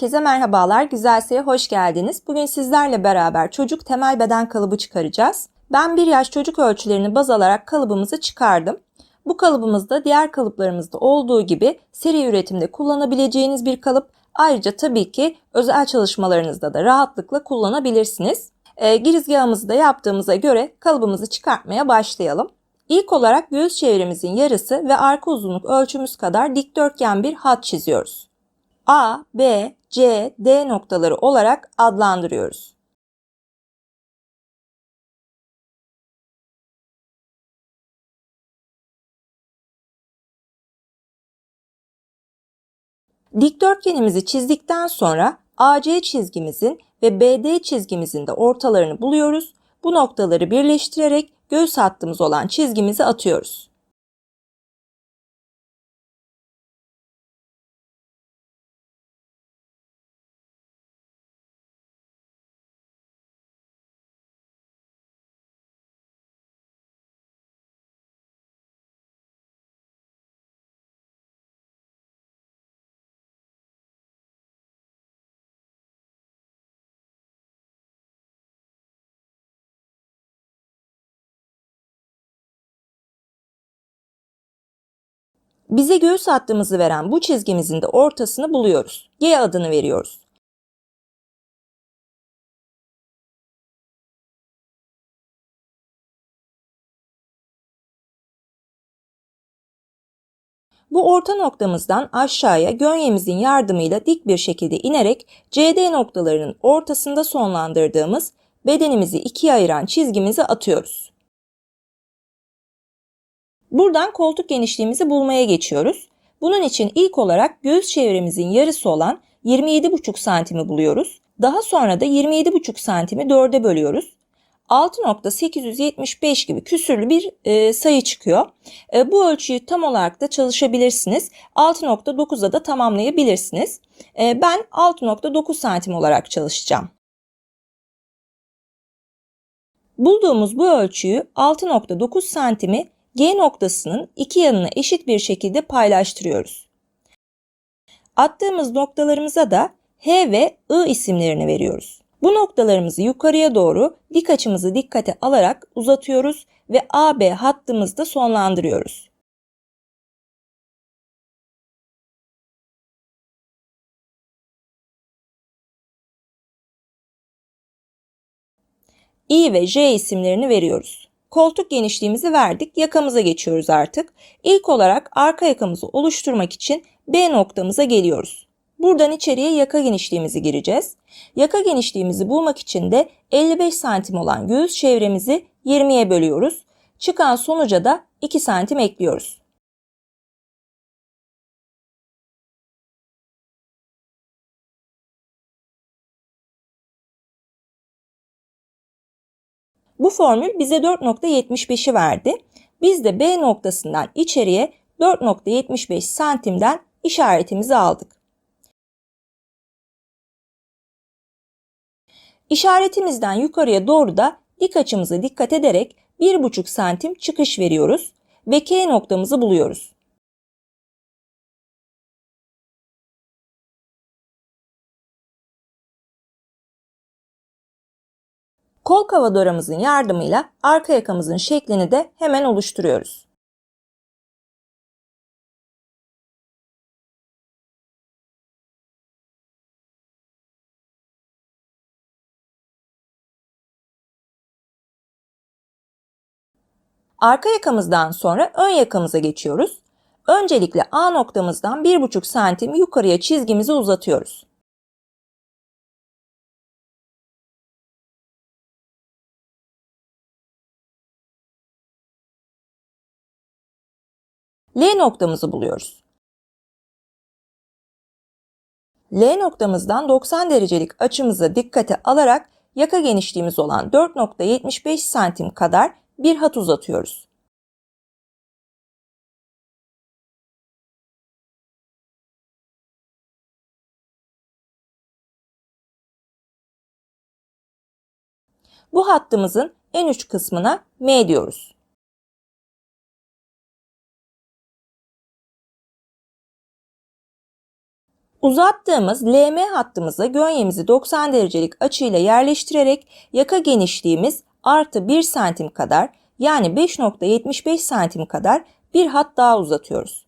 Herkese merhabalar, Güzelsay'a hoş geldiniz. Bugün sizlerle beraber çocuk temel beden kalıbı çıkaracağız. Ben 1 yaş çocuk ölçülerini baz alarak kalıbımızı çıkardım. Bu kalıbımızda diğer kalıplarımızda olduğu gibi seri üretimde kullanabileceğiniz bir kalıp. Ayrıca tabii ki özel çalışmalarınızda da rahatlıkla kullanabilirsiniz. Girizgahımızı da yaptığımıza göre kalıbımızı çıkartmaya başlayalım. İlk olarak göğüs çevremizin yarısı ve arka uzunluk ölçümüz kadar dikdörtgen bir hat çiziyoruz. A, B, C, D noktaları olarak adlandırıyoruz. Dikdörtgenimizi çizdikten sonra AC çizgimizin ve BD çizgimizin de ortalarını buluyoruz. Bu noktaları birleştirerek göğüs hattımız olan çizgimizi atıyoruz. Bize göğüs hattımızı veren bu çizgimizin de ortasını buluyoruz. G adını veriyoruz. Bu orta noktamızdan aşağıya gönyemizin yardımıyla dik bir şekilde inerek CD noktalarının ortasında sonlandırdığımız bedenimizi ikiye ayıran çizgimizi atıyoruz. Buradan koltuk genişliğimizi bulmaya geçiyoruz. Bunun için ilk olarak göğüs çevremizin yarısı olan 27,5 santimi buluyoruz. Daha sonra da 27,5 santimi 4'e bölüyoruz. 6,875 gibi küsürlü bir sayı çıkıyor. Bu ölçüyü tam olarak da çalışabilirsiniz. 6,9'a da tamamlayabilirsiniz. Ben 6,9 santim olarak çalışacağım. Bulduğumuz bu ölçüyü 6,9 santimi G noktasının iki yanına eşit bir şekilde paylaştırıyoruz. Attığımız noktalarımıza da H ve I isimlerini veriyoruz. Bu noktalarımızı yukarıya doğru dik açımızı dikkate alarak uzatıyoruz ve AB hattımızda sonlandırıyoruz. I ve J isimlerini veriyoruz. Koltuk genişliğimizi verdik, yakamıza geçiyoruz artık. İlk olarak arka yakamızı oluşturmak için B noktamıza geliyoruz. Buradan içeriye yaka genişliğimizi gireceğiz. Yaka genişliğimizi bulmak için de 55 santim olan göğüs çevremizi 20'ye bölüyoruz. Çıkan sonuca da 2 santim ekliyoruz. Bu formül bize 4,75'i verdi. Biz de B noktasından içeriye 4,75 santimden işaretimizi aldık. İşaretimizden yukarıya doğru da dik açımızı dikkat ederek 1,5 santim çıkış veriyoruz ve K noktamızı buluyoruz. Kol kavadoramızın yardımıyla arka yakamızın şeklini de hemen oluşturuyoruz. Arka yakamızdan sonra ön yakamıza geçiyoruz. Öncelikle A noktamızdan 1,5 santim yukarıya çizgimizi uzatıyoruz. L noktamızı buluyoruz. L noktamızdan 90 derecelik açımızı dikkate alarak yaka genişliğimiz olan 4,75 santim kadar bir hat uzatıyoruz. Bu hattımızın en uç kısmına M diyoruz. Uzattığımız LM hattımıza gönyemizi 90 derecelik açıyla yerleştirerek yaka genişliğimiz artı 1 santim kadar, yani 5,75 santim kadar bir hat daha uzatıyoruz.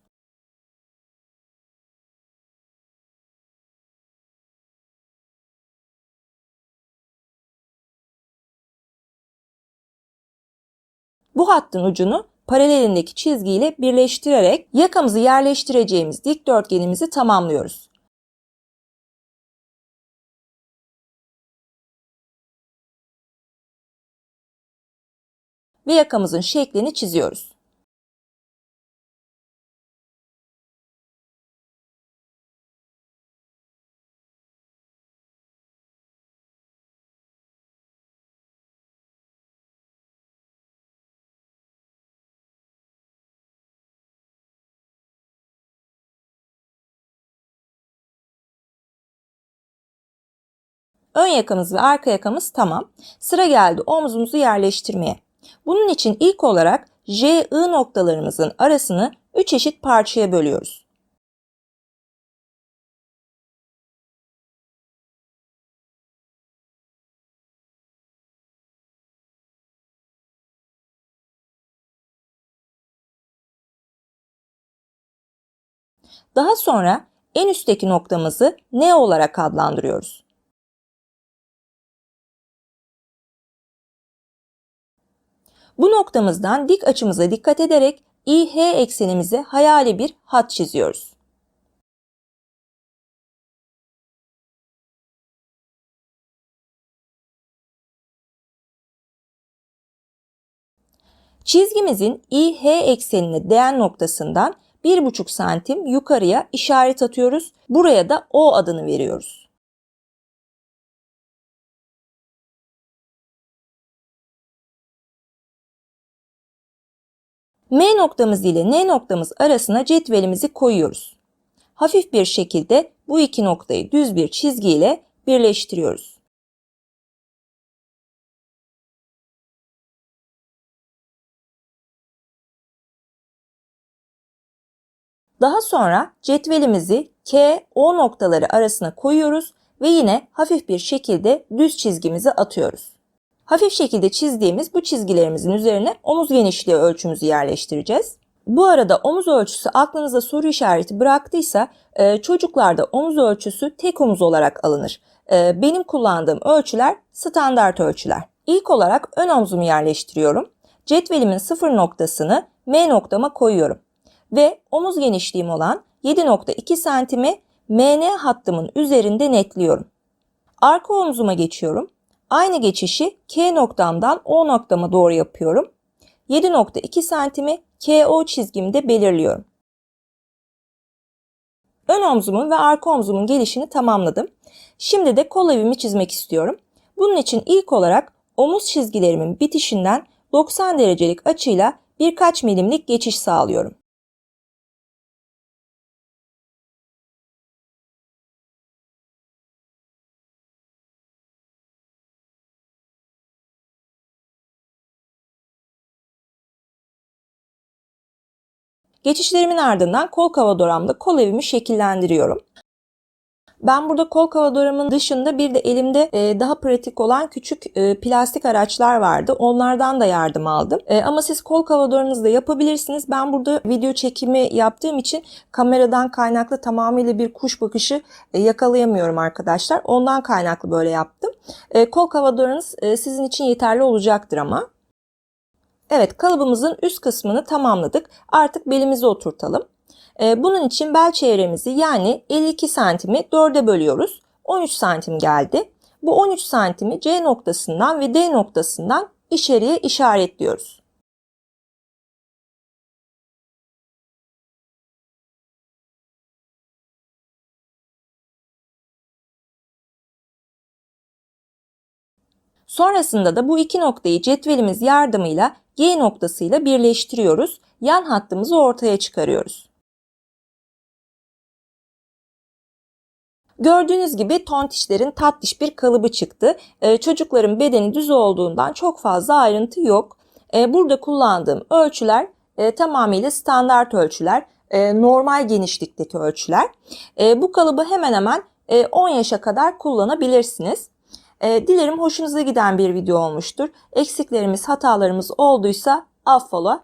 Bu hattın ucunu paralelindeki çizgiyle birleştirerek yakamızı yerleştireceğimiz dikdörtgenimizi tamamlıyoruz. Ve yakamızın şeklini çiziyoruz. Ön yakamız ve arka yakamız tamam. Sıra geldi omzumuzu yerleştirmeye. Bunun için ilk olarak J, I noktalarımızın arasını 3 eşit parçaya bölüyoruz. Daha sonra en üstteki noktamızı N olarak adlandırıyoruz. Bu noktamızdan dik açımıza dikkat ederek İH eksenimize hayali bir hat çiziyoruz. Çizgimizin İH eksenine değen noktasından 1,5 santim yukarıya işaret atıyoruz. Buraya da O adını veriyoruz. M noktamız ile N noktamız arasına cetvelimizi koyuyoruz. Hafif bir şekilde bu iki noktayı düz bir çizgiyle birleştiriyoruz. Daha sonra cetvelimizi K, O noktaları arasına koyuyoruz ve yine hafif bir şekilde düz çizgimizi atıyoruz. Hafif şekilde çizdiğimiz bu çizgilerimizin üzerine omuz genişliği ölçümüzü yerleştireceğiz. Bu arada omuz ölçüsü aklınıza soru işareti bıraktıysa çocuklarda omuz ölçüsü tek omuz olarak alınır. Benim kullandığım ölçüler standart ölçüler. İlk olarak ön omzumu yerleştiriyorum. Cetvelimin sıfır noktasını M noktama koyuyorum. Ve omuz genişliğim olan 7,2 santimi MN hattımın üzerinde netliyorum. Arka omzuma geçiyorum. Aynı geçişi K noktamdan O noktama doğru yapıyorum. 7,2 santimi KO çizgimde belirliyorum. Ön omzumun ve arka omzumun gelişini tamamladım. Şimdi de kol evimi çizmek istiyorum. Bunun için ilk olarak omuz çizgilerimin bitişinden 90 derecelik açıyla birkaç milimlik geçiş sağlıyorum. Geçişlerimin ardından kol kavadoramla kol evimi şekillendiriyorum. Ben burada kol kavadoramın dışında bir de elimde daha pratik olan küçük plastik araçlar vardı. Onlardan da yardım aldım. Ama siz kol kavadoranızda yapabilirsiniz. Ben burada video çekimi yaptığım için kameradan kaynaklı tamamıyla bir kuş bakışı yakalayamıyorum arkadaşlar. Ondan kaynaklı böyle yaptım. Kol kavadoranız sizin için yeterli olacaktır ama. Evet, kalıbımızın üst kısmını tamamladık. Artık belimizi oturtalım. Bunun için bel çevremizi yani 52 santimi 4'e bölüyoruz. 13 santim geldi. Bu 13 santimi C noktasından ve D noktasından içeriye işaretliyoruz. Sonrasında da bu iki noktayı cetvelimiz yardımıyla G noktasıyla birleştiriyoruz. Yan hattımızı ortaya çıkarıyoruz. Gördüğünüz gibi tontişlerin tatlış bir kalıbı çıktı. Çocukların bedeni düz olduğundan çok fazla ayrıntı yok. Burada kullandığım ölçüler tamamıyla standart ölçüler. normal genişlikteki ölçüler. Bu kalıbı hemen hemen 10 yaşa kadar kullanabilirsiniz. Dilerim hoşunuza giden bir video olmuştur. Eksiklerimiz, hatalarımız olduysa affola.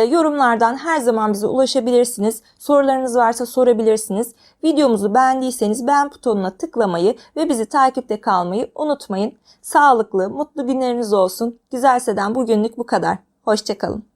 Yorumlardan her zaman bize ulaşabilirsiniz. Sorularınız varsa sorabilirsiniz. Videomuzu beğendiyseniz beğen butonuna tıklamayı ve bizi takipte kalmayı unutmayın. Sağlıklı, mutlu günleriniz olsun. Güzelseden bugünlük bu kadar. Hoşça kalın.